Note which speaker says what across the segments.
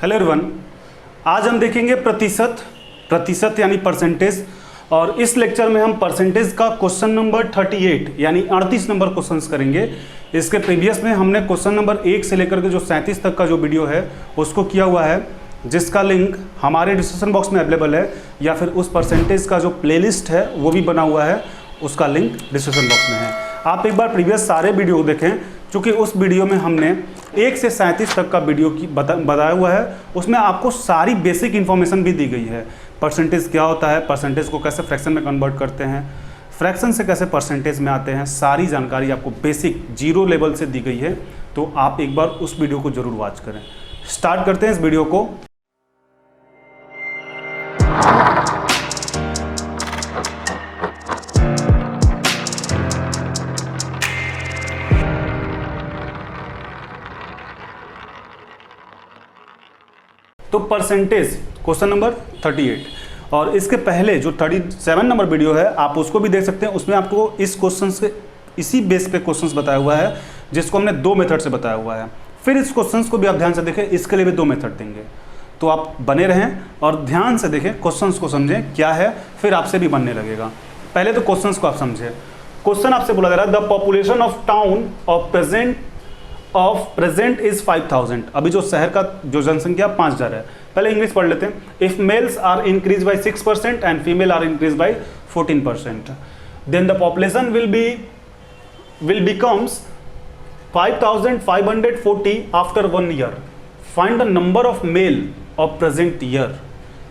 Speaker 1: Hello everyone, आज हम देखेंगे प्रतिशत यानी परसेंटेज। और इस लेक्चर में हम परसेंटेज का क्वेश्चन नंबर 38 यानी 38 नंबर क्वेश्चंस करेंगे। इसके प्रीवियस में हमने क्वेश्चन नंबर 1 से लेकर के जो 37 तक का जो वीडियो है उसको किया हुआ है, जिसका लिंक हमारे डिस्क्रिप्शन बॉक्स में अवेलेबल है, या फिर उस परसेंटेज का जो प्लेलिस्ट है वो भी बना हुआ है, उसका लिंक डिस्क्रिप्शन बॉक्स में है। आप एक बार प्रीवियस सारे वीडियो देखें, क्योंकि उस वीडियो में हमने 1 से 37 तक का वीडियो की बताया हुआ है। उसमें आपको सारी बेसिक इन्फॉर्मेशन भी दी गई है। परसेंटेज क्या होता है, परसेंटेज को कैसे फ्रैक्शन में कन्वर्ट करते हैं, फ्रैक्शन से कैसे परसेंटेज में आते हैं, सारी जानकारी आपको बेसिक 0 लेवल से दी गई है। तो आप एक बार उस वीडियो को जरूर वॉच करें। स्टार्ट करते हैं इस वीडियो को। तो परसेंटेज क्वेश्चन नंबर 38, और इसके पहले जो 37 नंबर वीडियो है आप उसको भी देख सकते हैं। उसमें आपको इस क्वेश्चन से इसी बेस पे क्वेश्चंस बताया हुआ है, जिसको हमने 2 मेथड से बताया हुआ है। फिर इस क्वेश्चंस को भी आप ध्यान से देखें, इसके लिए भी 2 मेथड देंगे। तो आप बने रहें और ध्यान से देखें, क्वेश्चंस को समझें क्या है, फिर आपसे भी बनने लगेगा। पहले तो क्वेश्चंस को आप समझें। क्वेश्चन आपसे बोला जा रहा है the population of town of present is 5000। अभी जो शहर का जो जनसंख्या 5000 है। पहले इंग्लिश पढ़ लेते हैं। If males are increase by 6% and female are increase by 14%, then the population will becomes 5540 after 1 year. Find the number of male of present year.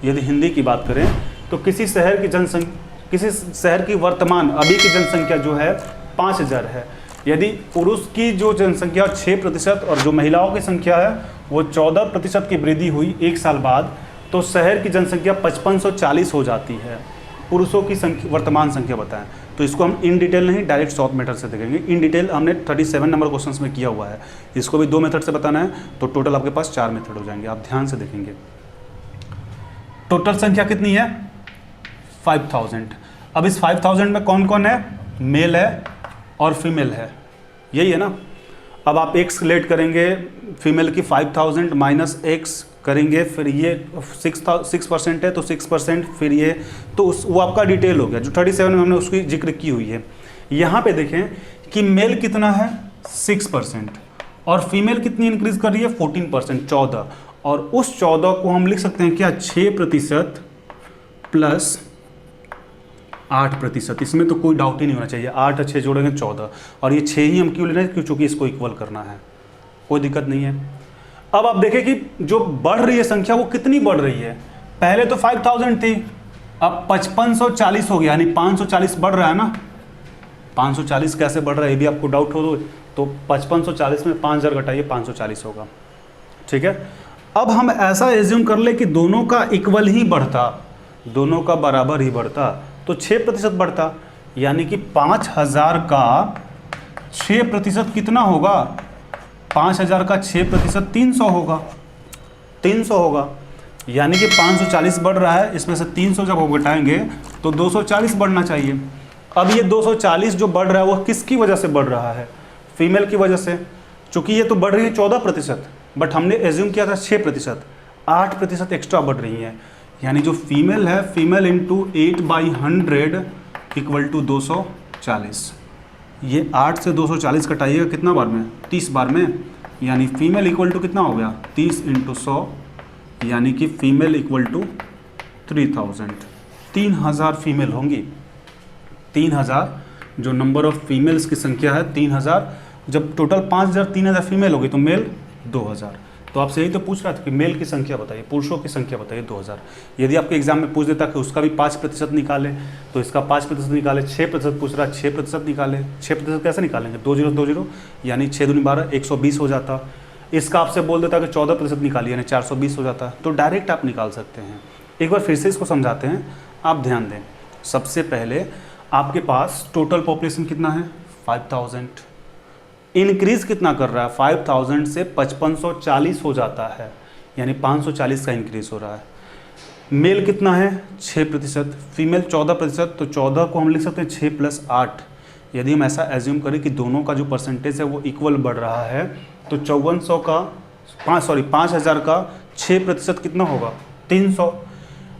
Speaker 1: यदि हिंदी की बात करें तो किसी शहर की वर्तमान अभी की जनसंख्या जो है 5000 है। यदि पुरुष की जो जनसंख्या 6% और जो महिलाओं की संख्या है वो 14% की वृद्धि हुई 1 साल बाद, तो शहर की जनसंख्या 5540 हो जाती है। पुरुषों की संख्या वर्तमान संख्या बताएं। तो इसको हम इन डिटेल नहीं, डायरेक्ट शॉर्ट मेथड से देखेंगे। इन डिटेल हमने 37 नंबर क्वेश्चंस में किया हुआ है। इसको भी 2 मेथड से बताना है, तो टोटल आपके पास 4 मेथड हो जाएंगे। आप ध्यान से देखेंगे। टोटल संख्या कितनी है? 5000। अब इस 5000 में कौन कौन है? मेल है और फीमेल है, यही है ना। अब आप x लेट करेंगे, फीमेल की 5000 माइनस x करेंगे, फिर ये 6% है तो 6%, फिर ये तो वो आपका डिटेल हो गया। जो 37 में हमने उसकी जिक्र की हुई है। यहाँ पे देखें कि मेल कितना है 6% और फीमेल कितनी इंक्रीज कर रही है 14%, 14। और उस 14 को हम लिख सकते हैं क्या? 6% प्लस 8%। इसमें तो कोई डाउट ही नहीं होना चाहिए। 8 और 6 जोड़ेंगे 14, और ये 6 ही हम क्यों ले रहे हैं? क्योंकि इसको इक्वल करना है, कोई दिक्कत नहीं है। अब आप देखें कि जो बढ़ रही है संख्या वो कितनी बढ़ रही है। पहले तो 5000 थी, अब 5540 हो गया, यानी 540 बढ़ रहा है ना। 540 कैसे बढ़ रहा है ये भी आपको डाउट हो तो 5540 में 5000 घटाइए, 540 होगा। ठीक है। अब हम ऐसा एज्यूम कर ले कि दोनों का इक्वल ही बढ़ता, दोनों का बराबर ही बढ़ता, तो 6% बढ़ता, यानी कि 5000 का 6% कितना होगा? 5000 का 6% 300 होगा। 300 होगा, यानी कि 540 बढ़ रहा है, इसमें से 300 जब वो घटाएंगे तो 240 बढ़ना चाहिए। अब ये 240 जो बढ़ रहा है वो किसकी वजह से बढ़ रहा है? फीमेल की वजह से, चूंकि ये तो बढ़ रही है 14%, बट हमने एज्यूम किया था 6%, 8% एक्स्ट्रा बढ़ रही है। यानी जो फीमेल है, फीमेल इंटू 8/100 इक्वल टू 240। ये 8 से 240 कटाइएगा कितना बार में? 30 बार में। यानी फीमेल इक्वल टू कितना हो गया? 30 × 100, यानी कि फीमेल इक्वल टू 3000। 3000 फीमेल होंगी। 3000 जो नंबर ऑफ फीमेल्स की संख्या है 3000। जब टोटल 5000 3000 फीमेल होगी तो मेल 2000। तो आपसे यही तो पूछ रहा था कि मेल की संख्या बताइए, पुरुषों की संख्या बताइए 2000। यदि आपके एग्जाम में पूछ देता कि उसका भी 5% निकाले, तो इसका 5% निकाले। 6% पूछ रहा, 6% निकाले। 6% कैसे निकालेंगे? 20 यानी 6 दूनी 12, 120 हो जाता। इसका आपसे बोल देता कि 14% निकालिए, यानी 420 हो जाता। तो डायरेक्ट आप निकाल सकते हैं। एक बार फिर से इसको समझाते हैं, आप ध्यान दें। सबसे पहले आपके पास टोटल पॉपुलेशन कितना है? 5000। इंक्रीज कितना कर रहा है? 5000 से 5540 हो जाता है, यानी 540 का इंक्रीज हो रहा है। मेल कितना है? 6%, फीमेल 14%, तो 14 को हम लिख सकते हैं 6 + 8। यदि हम ऐसा एज्यूम करें कि दोनों का जो परसेंटेज है वो इक्वल बढ़ रहा है, तो 5400 का 5000 का 6% कितना होगा 300,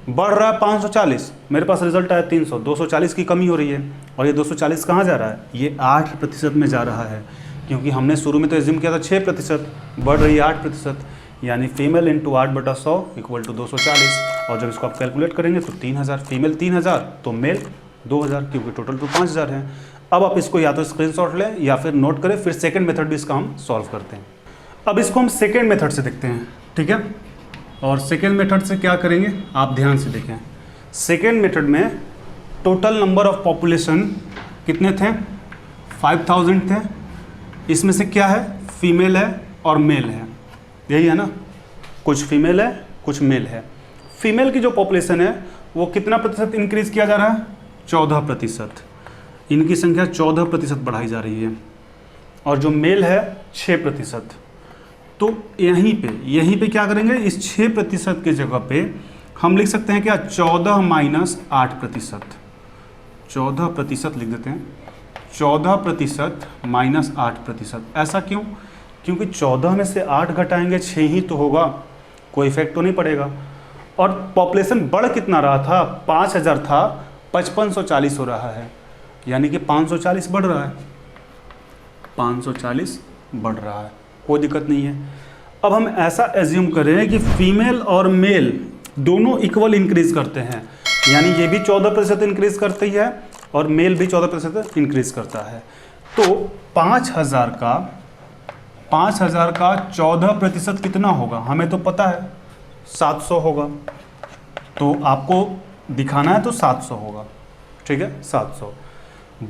Speaker 1: बढ़ रहा है 540, मेरे पास रिजल्ट आया 300, 240 की कमी हो रही है। और ये 240 कहाँ जा रहा है, ये 8% में जा रहा है, क्योंकि हमने शुरू में तो एज्यूम किया था 6%, बढ़ रही है 8%, यानी फीमेल इंटू 8/100 इक्वल टू 240। और जब इसको आप कैलकुलेट करेंगे तो 3000, फीमेल 3000 तो मेल 2000, क्योंकि टोटल तो 5000 है। अब आप इसको या तो स्क्रीनशॉट लें या फिर नोट करें, फिर सेकंड मेथड भी इसका हम सॉल्व करते हैं। अब इसको हम सेकंड मेथड से देखते हैं, ठीक है। और सेकंड मेथड से क्या करेंगे आप ध्यान से देखें। सेकंड मेथड में टोटल नंबर ऑफ पॉपुलेशन कितने थे, 5000 थे। इसमें से क्या है, फीमेल है और मेल है, यही है ना, कुछ फीमेल है कुछ मेल है। फीमेल की जो पॉपुलेशन है वो कितना प्रतिशत इंक्रीज किया जा रहा है, 14%। इनकी संख्या 14% बढ़ाई जा रही है। और जो मेल है 6%। तो यहीं पे क्या करेंगे, इस 6% की जगह पे हम लिख सकते हैं क्या, 14 माइनस 8%। 14% लिख देते हैं, 14% माइनस 8%। ऐसा क्यों, क्योंकि 14 में से 8 घटाएंगे 6 ही तो होगा, कोई इफेक्ट तो नहीं पड़ेगा। और पॉपुलेशन बढ़ कितना रहा था, 5000 था, 5540 हो रहा है, यानी कि 540 बढ़ रहा है, 540 बढ़ रहा है, कोई दिक्कत नहीं है। अब हम ऐसा एज्यूम करें कि फीमेल और मेल दोनों इक्वल इंक्रीज करते हैं, यानी ये भी 14% इंक्रीज करती है और मेल भी 14% इंक्रीज करता है। तो 5000 का 14% कितना होगा, हमें तो पता है 700 होगा, तो आपको दिखाना है तो 700 होगा, ठीक है। 700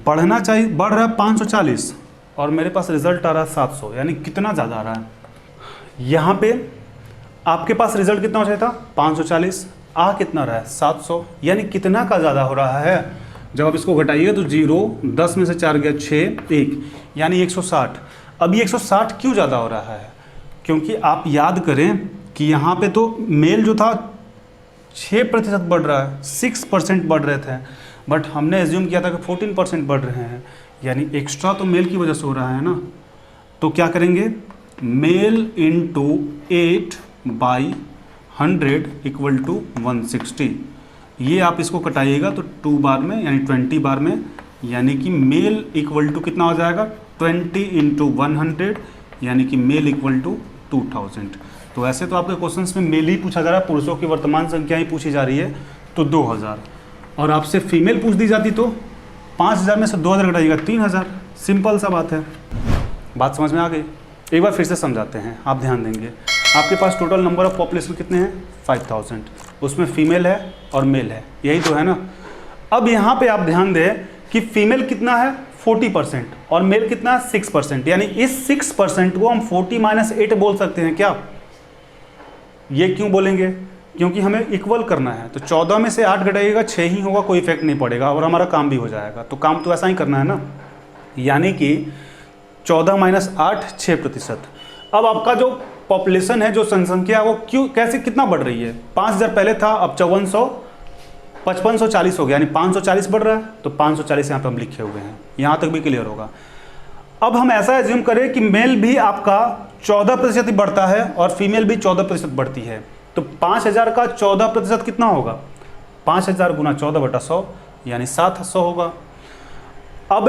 Speaker 1: बढ़ना चाहिए, बढ़ रहा है 540 और मेरे पास रिजल्ट आ रहा है 700, यानी कितना ज़्यादा आ रहा है। यहाँ पे आपके पास रिजल्ट कितना हो जाता, 540, आ कितना रहा है 700, यानी कितना का ज़्यादा हो रहा है। जब आप इसको घटाइएगा तो 0, 10 में से 4 गया 6, 1, यानी 160। अब ये 160 क्यों ज़्यादा हो रहा है, क्योंकि आप याद करें कि यहाँ पे तो मेल जो था 6% बढ़ रहा है, 6% बढ़ रहे थे, बट हमने एज्यूम किया था कि 14% बढ़ रहे हैं, यानी एक्स्ट्रा तो मेल की वजह से हो रहा है ना। तो क्या करेंगे, मेल इंटू 8/100 इक्वल टू 160। ये आप इसको कटाइएगा तो 2 बार में यानी 20 बार में, यानी कि मेल इक्वल टू कितना हो जाएगा, 20 इंटू 100, यानी कि मेल इक्वल टू 2000। तो ऐसे तो आपके क्वेश्चंस में मेल ही पूछा जा रहा है, पुरुषों की वर्तमान संख्या ही पूछी जा रही है, तो 2000। और आपसे फीमेल पूछ दी जाती तो 5000 में से 2000 घटाइएगा 3000, सिंपल सा बात है। बात समझ में आ गई। एक बार फिर से समझाते हैं, आप ध्यान देंगे। आपके पास टोटल नंबर ऑफ पॉपुलेशन कितने हैं, 5000, उसमें फीमेल है और मेल है, यही तो है ना। अब यहाँ पे आप ध्यान दें कि फीमेल कितना है 40% और मेल कितना है 6%, यानी इस 6% को हम 40 माइनस 8 बोल सकते हैं क्या। ये क्यों बोलेंगे, क्योंकि हमें इक्वल करना है, तो 14 में से 8 घटाइएगा 6 ही होगा, कोई इफेक्ट नहीं पड़ेगा और हमारा काम भी हो जाएगा। तो काम तो ऐसा ही करना है ना, यानी कि 14 माइनस 8 6%। अब आपका जो पॉपुलेशन है, जो जनसंख्या है, वो क्यों कैसे कितना बढ़ रही है, 5000 पहले था, अब 5540 हो गया, यानी 540 बढ़ रहा है, तो 540 यहाँ पर हम लिखे हुए हैं, यहाँ तक भी क्लियर होगा। अब हम ऐसा एज्यूम करें कि मेल भी आपका 14% ही बढ़ता है और फीमेल भी 14% बढ़ती है, तो 5000 का 14% कितना होगा, 5000 गुना 14/100 यानी 700 होगा। अब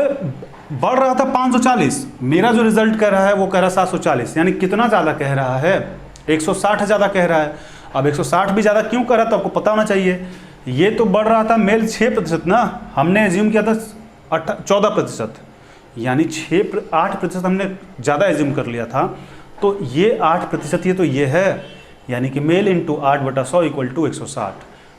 Speaker 1: बढ़ रहा था 540, मेरा जो रिजल्ट कह रहा है वो कह रहा है 740, यानी कितना ज़्यादा कह रहा है, 160 ज़्यादा कह रहा है। अब 160 भी ज़्यादा क्यों कह रहा है तो आपको पता होना चाहिए। ये तो बढ़ रहा था मेल 6% ना, हमने एज्यूम किया था 14%, यानी 8% हमने ज़्यादा एज्यूम कर लिया था, तो ये 8% ये तो ये है, यानी कि male into 8/100 equal to 160।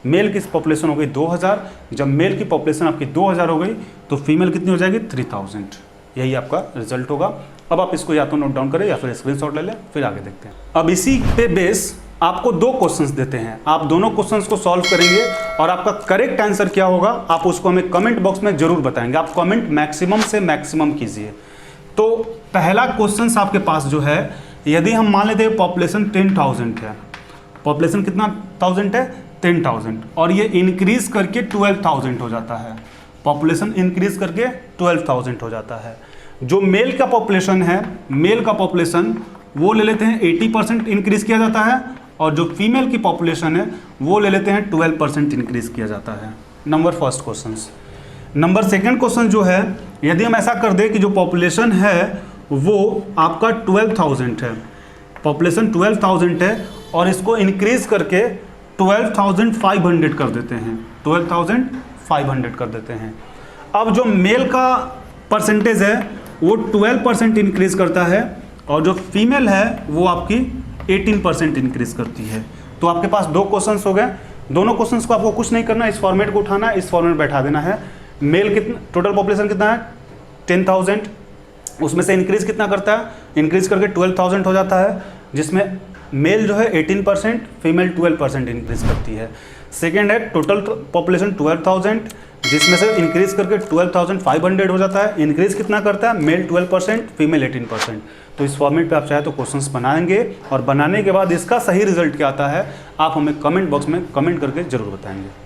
Speaker 1: Male की पॉपुलेशन हो गई 2000, जब मेल की पॉपुलेशन आपकी 2000 हो गई तो फीमेल कितनी हो जाएगी 3000, यही आपका रिजल्ट होगा। अब आप इसको या तो नोट डाउन करें या फिर स्क्रीनशॉट ले लें, फिर आगे देखते हैं। अब इसी पे बेस आपको 2 क्वेश्चंस देते हैं, आप दोनों क्वेश्चंस को सॉल्व करेंगे और आपका करेक्ट आंसर क्या होगा आप उसको हमें कमेंट बॉक्स में जरूर बताएंगे। आप कमेंट मैक्सिमम से मैक्सिमम कीजिए। तो पहला क्वेश्चन आपके पास जो है, यदि हम मान लेते हैं पॉपुलेशन 10,000 है, पॉपुलेशन कितना 1000 है 10,000, और ये इंक्रीज करके 12,000 हो जाता है, पॉपुलेशन इंक्रीज करके 12,000 हो जाता है। जो मेल का पॉपुलेशन है, मेल का पॉपुलेशन वो ले लेते हैं 80% इंक्रीज किया जाता है और जो फीमेल की पॉपुलेशन है वो ले लेते हैं 12% इंक्रीज किया जाता है। Number first question. Number second question जो है, यदि हम ऐसा कर दें कि जो पॉपुलेशन है वो आपका 12,000 है, पॉपुलेशन 12,000 है और इसको इंक्रीज करके 12,500 कर देते हैं, 12,500 कर देते हैं। अब जो मेल का परसेंटेज है वो 12% इंक्रीज करता है और जो फीमेल है वो आपकी 18% इंक्रीज करती है। तो आपके पास दो क्वेश्चंस हो गए। दोनों क्वेश्चंस को आपको कुछ नहीं करना, इस फॉर्मेट को उठाना, इस फॉर्मेट बैठा देना है। मेल कितना, टोटल पॉपुलेशन कितना है 10,000, उसमें से इंक्रीज कितना करता है, इंक्रीज करके 12,000 हो जाता है, जिसमें मेल जो है 18%, फीमेल 12% इंक्रीज करती है। सेकेंड है टोटल पॉपुलेशन 12,000, जिसमें से इंक्रीज करके 12,500 हो जाता है। इंक्रीज कितना करता है, मेल 12%, फीमेल 18%। तो इस फॉर्मेट पे आप चाहे तो क्वेश्चंस बनाएंगे और बनाने के बाद इसका सही रिजल्ट क्या आता है आप हमें कमेंट बॉक्स में कमेंट करके जरूर बताएंगे।